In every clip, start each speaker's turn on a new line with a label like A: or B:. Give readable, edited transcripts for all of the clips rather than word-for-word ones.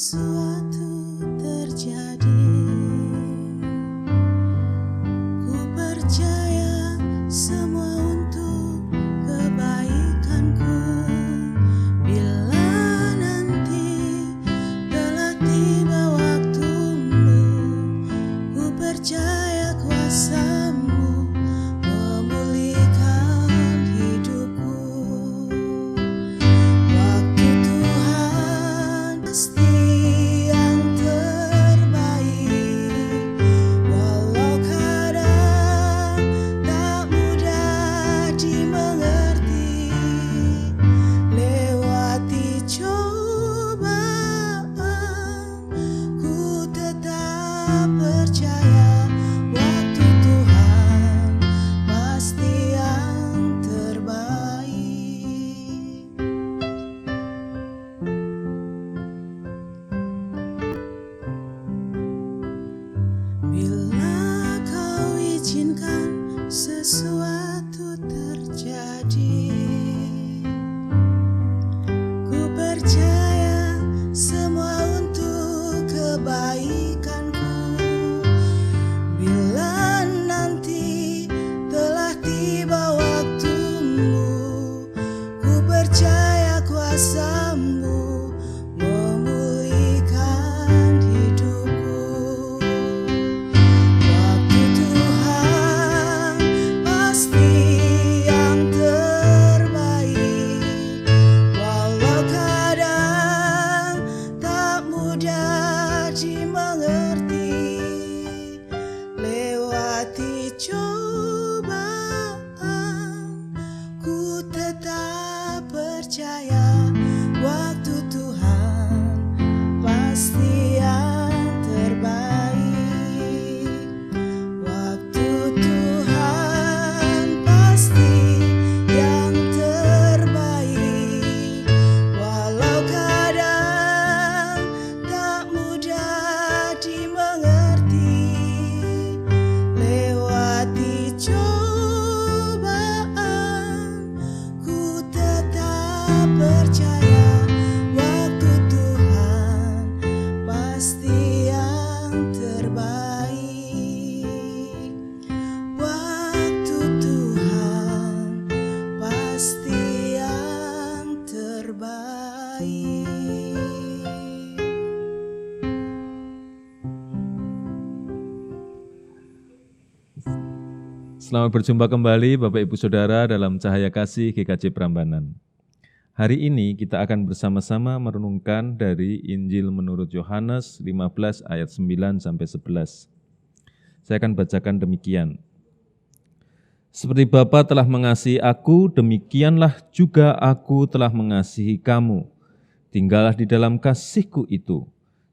A: sesuatu terjadi. Ku percaya semua untuk kebaikanku. Bila nanti telah tiba waktumu, ku percaya kuasa-Mu memulihkan hidupku. Waktu Tuhan pasti yang terbaik, walau kadang tak mudah dimengerti. Lewati cobaan, ku tetap percaya waktu Tuhan pasti yang terbaik. Bila Kau izinkan sesuatu terjadi, ku percaya semua untuk kebaikanku. Bila nanti telah tiba waktumu, ku percaya kuasa-Mu memulihkan hidupku. Waktu Tuhan pasti yang terbaik, walau kadang tak mudah dimengerti. Lewati cobaan, ku tetap percaya waktu Tuhan pasti yang terbaik. Waktu Tuhan pasti yang terbaik, walau kadang tak mudah dimengerti. Lewati cobaan, ku tetap percaya waktu Tuhan pasti yang terbaik. Waktu Tuhan pasti yang terbaik.
B: Selamat berjumpa kembali Bapak Ibu Saudara dalam Cahaya Kasih GKJ Prambanan. Hari ini kita akan bersama-sama merenungkan dari Injil menurut Yohanes 15 ayat 9 sampai 11. Saya akan bacakan demikian. Seperti Bapa telah mengasihi aku, demikianlah juga aku telah mengasihi kamu. Tinggallah di dalam kasih-Ku itu.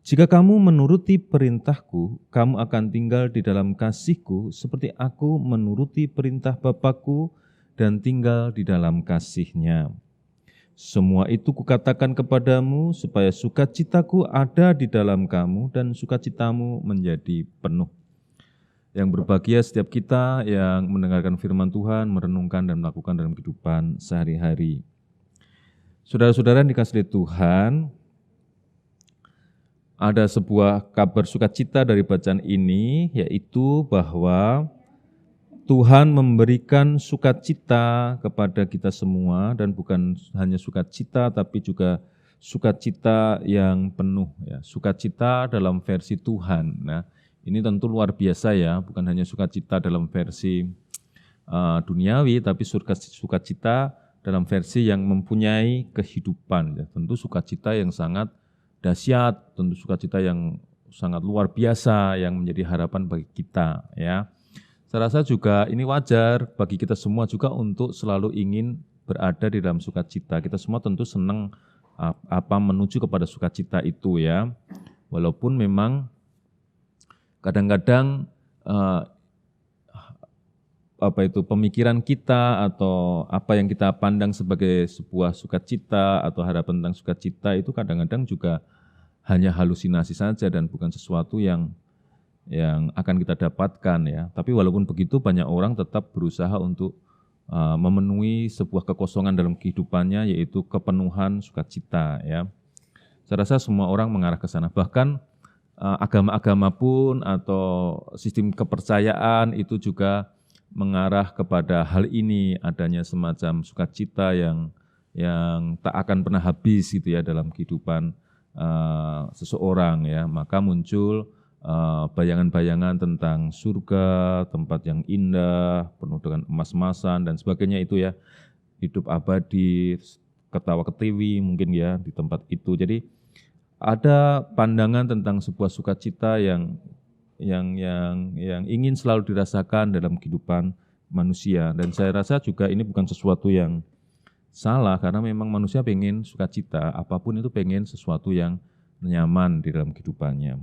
B: Jika kamu menuruti perintah-Ku, kamu akan tinggal di dalam kasih-Ku seperti aku menuruti perintah Bapa-Ku dan tinggal di dalam kasih-Nya. Semua itu Kukatakan kepadamu supaya sukacita-Ku ada di dalam kamu dan sukacitamu menjadi penuh. Yang berbahagia setiap kita yang mendengarkan firman Tuhan, merenungkan dan melakukan dalam kehidupan sehari-hari. Saudara-saudara yang dikasihi Tuhan, ada sebuah kabar sukacita dari bacaan ini, yaitu bahwa Tuhan memberikan sukacita kepada kita semua, dan bukan hanya sukacita, tapi juga sukacita yang penuh. Ya. Sukacita dalam versi Tuhan. Nah, ini tentu luar biasa ya, bukan hanya sukacita dalam versi duniawi, tapi sukacita dalam versi yang mempunyai kehidupan. Ya. Tentu sukacita yang sangat dahsyat, tentu sukacita yang sangat luar biasa yang menjadi harapan bagi kita. Ya. Saya rasa juga ini wajar bagi kita semua juga untuk selalu ingin berada di dalam sukacita. Kita semua tentu senang menuju kepada sukacita itu ya. Walaupun memang kadang-kadang pemikiran kita atau apa yang kita pandang sebagai sebuah sukacita atau harapan tentang sukacita itu kadang-kadang juga hanya halusinasi saja dan bukan sesuatu yang akan kita dapatkan ya. Tapi walaupun begitu banyak orang tetap berusaha untuk memenuhi sebuah kekosongan dalam kehidupannya, yaitu kepenuhan sukacita ya. Saya rasa semua orang mengarah ke sana. Bahkan agama-agama pun atau sistem kepercayaan itu juga mengarah kepada hal ini, adanya semacam sukacita yang tak akan pernah habis gitu ya dalam kehidupan seseorang ya. Maka muncul bayangan-bayangan tentang surga, tempat yang indah, penuh dengan emas-emasan dan sebagainya itu ya, hidup abadi, ketawa ketiwi mungkin ya di tempat itu. Jadi ada pandangan tentang sebuah sukacita yang ingin selalu dirasakan dalam kehidupan manusia. Dan saya rasa juga ini bukan sesuatu yang salah, karena memang manusia pengen sukacita, apapun itu pengen sesuatu yang nyaman di dalam kehidupannya.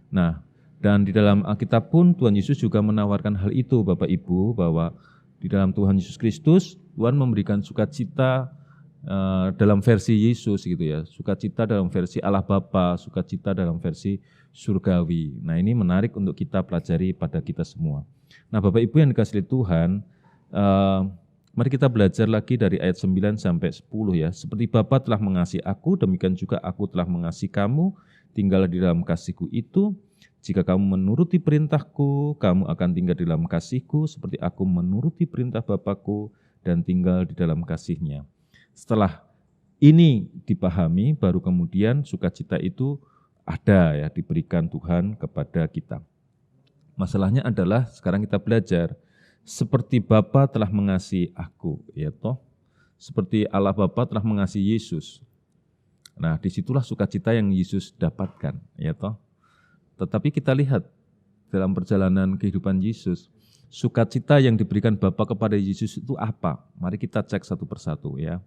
B: Nah, dan di dalam Alkitab pun Tuhan Yesus juga menawarkan hal itu Bapak Ibu, bahwa di dalam Tuhan Yesus Kristus, Tuhan memberikan sukacita dalam versi Yesus gitu ya, sukacita dalam versi Allah Bapa, sukacita dalam versi surgawi. Nah ini menarik untuk kita pelajari pada kita semua. Nah Bapak Ibu yang dikasihi Tuhan, mari kita belajar lagi dari ayat 9 sampai 10 ya. Seperti Bapa telah mengasihi aku, demikian juga aku telah mengasihi kamu, tinggallah di dalam kasih-Ku itu. Jika kamu menuruti perintah-Ku, kamu akan tinggal di dalam kasih-Ku, seperti aku menuruti perintah Bapa-Ku dan tinggal di dalam kasih-Nya. Setelah ini dipahami, baru kemudian sukacita itu ada ya, diberikan Tuhan kepada kita. Masalahnya adalah sekarang kita belajar, seperti Bapa telah mengasihi aku, ya toh, seperti Allah Bapa telah mengasihi Yesus. Nah, disitulah sukacita yang Yesus dapatkan, ya toh. Tetapi kita lihat dalam perjalanan kehidupan Yesus, sukacita yang diberikan Bapa kepada Yesus itu apa? Mari kita cek satu persatu ya.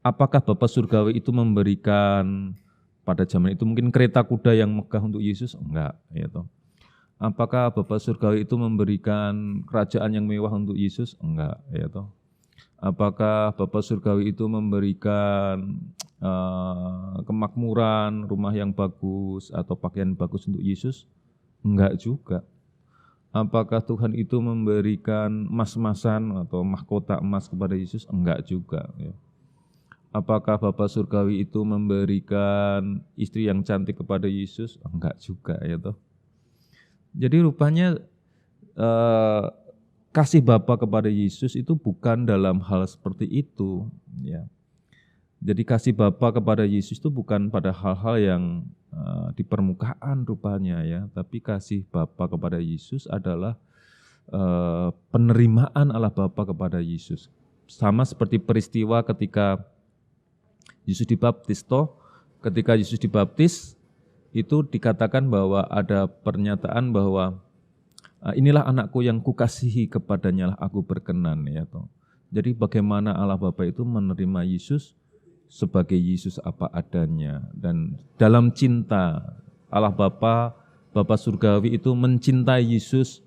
B: Apakah Bapa Surgawi itu memberikan pada zaman itu mungkin kereta kuda yang megah untuk Yesus? Enggak, ya toh. Apakah Bapa Surgawi itu memberikan kerajaan yang mewah untuk Yesus? Enggak, ya toh. Apakah Bapa Surgawi itu memberikan kemakmuran, rumah yang bagus atau pakaian bagus untuk Yesus? Enggak juga. Apakah Tuhan itu memberikan emas-emasan atau mahkota emas kepada Yesus? Enggak juga, ya. Apakah Bapa Surgawi itu memberikan istri yang cantik kepada Yesus? Enggak juga, ya toh. Jadi rupanya kasih Bapa kepada Yesus itu bukan dalam hal seperti itu, ya. Jadi kasih Bapa kepada Yesus itu bukan pada hal-hal yang di permukaan rupanya ya, tapi kasih Bapa kepada Yesus adalah penerimaan Allah Bapa kepada Yesus. Sama seperti peristiwa ketika Yesus dibaptis, toh ketika Yesus dibaptis itu dikatakan bahwa ada pernyataan bahwa inilah anakku yang kukasihi, kepadanya lah aku berkenan, ya toh. Jadi bagaimana Allah Bapa itu menerima Yesus sebagai Yesus apa adanya, dan dalam cinta Allah Bapa, Bapa Surgawi itu mencintai Yesus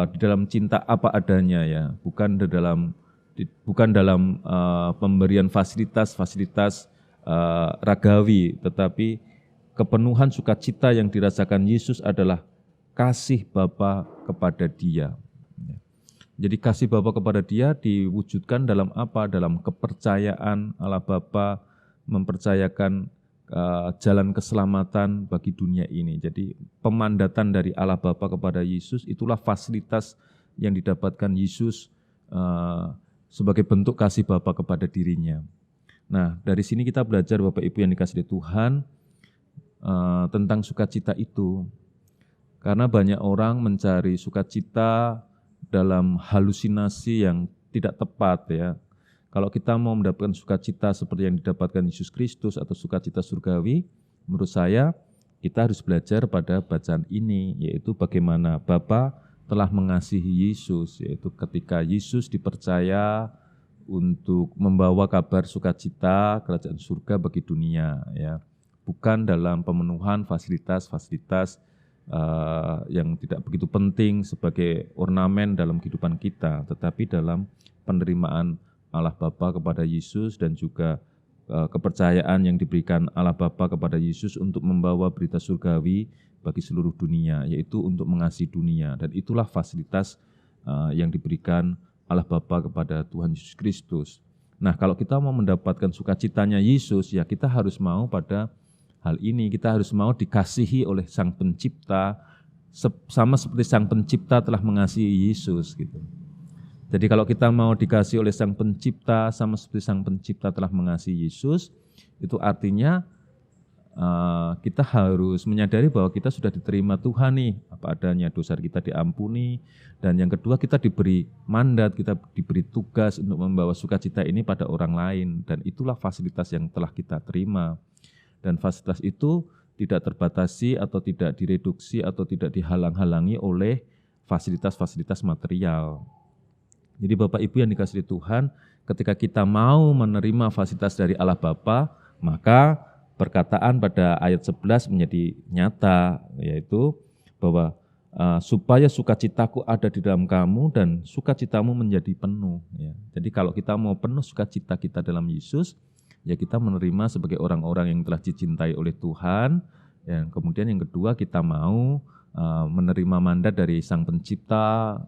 B: di dalam cinta apa adanya ya, bukan dalam pemberian fasilitas ragawi, tetapi kepenuhan sukacita yang dirasakan Yesus adalah kasih Bapa kepada Dia. Jadi kasih Bapa kepada Dia diwujudkan dalam apa? Dalam kepercayaan Allah Bapa mempercayakan jalan keselamatan bagi dunia ini. Jadi pemandatan dari Allah Bapa kepada Yesus itulah fasilitas yang didapatkan Yesus sebagai bentuk kasih Bapa kepada dirinya. Nah, dari sini kita belajar Bapak Ibu yang dikasihi Tuhan tentang sukacita itu. Karena banyak orang mencari sukacita dalam halusinasi yang tidak tepat ya. Kalau kita mau mendapatkan sukacita seperti yang didapatkan Yesus Kristus atau sukacita surgawi, menurut saya kita harus belajar pada bacaan ini, yaitu bagaimana Bapa telah mengasihi Yesus, yaitu ketika Yesus dipercaya untuk membawa kabar sukacita kerajaan surga bagi dunia ya. Bukan dalam pemenuhan fasilitas-fasilitas yang tidak begitu penting sebagai ornamen dalam kehidupan kita, tetapi dalam penerimaan Allah Bapa kepada Yesus dan juga kepercayaan yang diberikan Allah Bapa kepada Yesus untuk membawa berita surgawi bagi seluruh dunia, yaitu untuk mengasihi dunia. Dan itulah fasilitas yang diberikan Allah Bapa kepada Tuhan Yesus Kristus. Nah, kalau kita mau mendapatkan sukacitanya Yesus, ya kita harus mau pada hal ini kita harus mau dikasihi oleh Sang Pencipta, sama seperti Sang Pencipta telah mengasihi Yesus gitu. Jadi kalau kita mau dikasihi oleh Sang Pencipta, sama seperti Sang Pencipta telah mengasihi Yesus, itu artinya kita harus menyadari bahwa kita sudah diterima Tuhan nih, apa adanya, dosa kita diampuni, dan yang kedua kita diberi mandat, kita diberi tugas untuk membawa sukacita ini pada orang lain, dan itulah fasilitas yang telah kita terima. Dan fasilitas itu tidak terbatasi atau tidak direduksi atau tidak dihalang-halangi oleh fasilitas-fasilitas material. Jadi Bapak Ibu yang dikasihi Tuhan, ketika kita mau menerima fasilitas dari Allah Bapa, maka perkataan pada ayat 11 menjadi nyata, yaitu bahwa supaya sukacitaku ada di dalam kamu dan sukacitamu menjadi penuh. Ya. Jadi kalau kita mau penuh sukacita kita dalam Yesus, ya kita menerima sebagai orang-orang yang telah dicintai oleh Tuhan. Dan kemudian yang kedua kita mau menerima mandat dari Sang Pencipta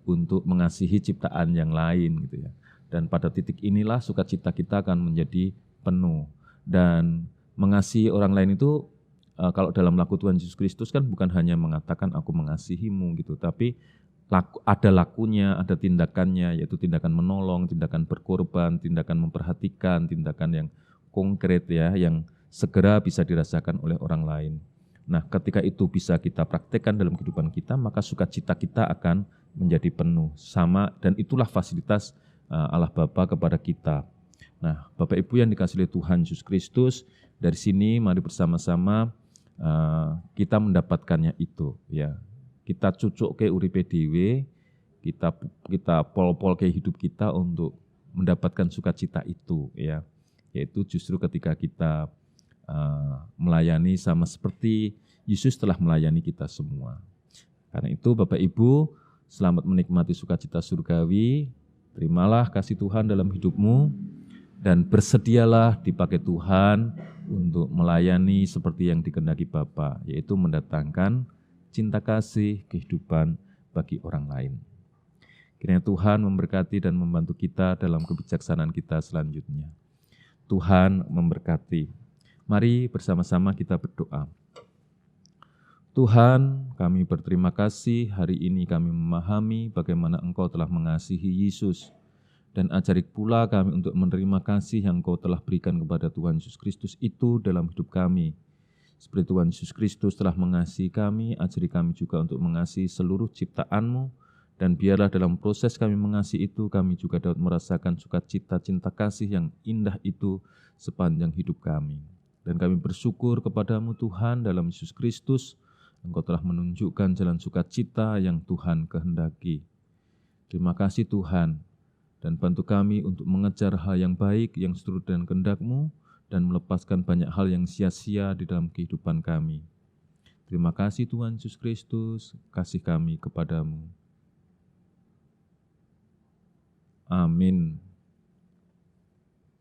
B: untuk mengasihi ciptaan yang lain, gitu ya. Dan pada titik inilah sukacita kita akan menjadi penuh. Dan mengasihi orang lain itu kalau dalam laku Tuhan Yesus Kristus kan bukan hanya mengatakan aku mengasihimu gitu, tapi ada lakunya, ada tindakannya, yaitu tindakan menolong, tindakan berkorban, tindakan memperhatikan, tindakan yang konkret ya, yang segera bisa dirasakan oleh orang lain. Nah, ketika itu bisa kita praktekkan dalam kehidupan kita, maka sukacita kita akan menjadi penuh sama, dan itulah fasilitas Allah Bapa kepada kita. Nah, Bapak Ibu yang dikasihi Tuhan Yesus Kristus, dari sini mari bersama-sama kita mendapatkannya itu ya. Kita cucuk ke uripe dhewe, kita pol-pol ke hidup kita untuk mendapatkan sukacita itu ya. Yaitu justru ketika kita melayani sama seperti Yesus telah melayani kita semua. Karena itu Bapak Ibu, selamat menikmati sukacita surgawi. Terimalah kasih Tuhan dalam hidupmu dan bersedialah dipakai Tuhan untuk melayani seperti yang dikehendaki Bapa, yaitu mendatangkan cinta kasih kehidupan bagi orang lain. Kiranya Tuhan memberkati dan membantu kita dalam kebijaksanaan kita selanjutnya. Tuhan memberkati. Mari bersama-sama kita berdoa. Tuhan, kami berterima kasih hari ini kami memahami bagaimana Engkau telah mengasihi Yesus, dan ajari pula kami untuk menerima kasih yang Engkau telah berikan kepada Tuhan Yesus Kristus itu dalam hidup kami. Seperti Tuhan Yesus Kristus telah mengasihi kami, ajari kami juga untuk mengasihi seluruh ciptaan-Mu, dan biarlah dalam proses kami mengasihi itu, kami juga dapat merasakan sukacita cinta kasih yang indah itu sepanjang hidup kami. Dan kami bersyukur kepadamu Tuhan dalam Yesus Kristus, Engkau telah menunjukkan jalan sukacita yang Tuhan kehendaki. Terima kasih Tuhan, dan bantu kami untuk mengejar hal yang baik, yang seturut dengan kehendak-Mu, dan melepaskan banyak hal yang sia-sia di dalam kehidupan kami. Terima kasih Tuhan Yesus Kristus, kasih kami kepadamu. Amin.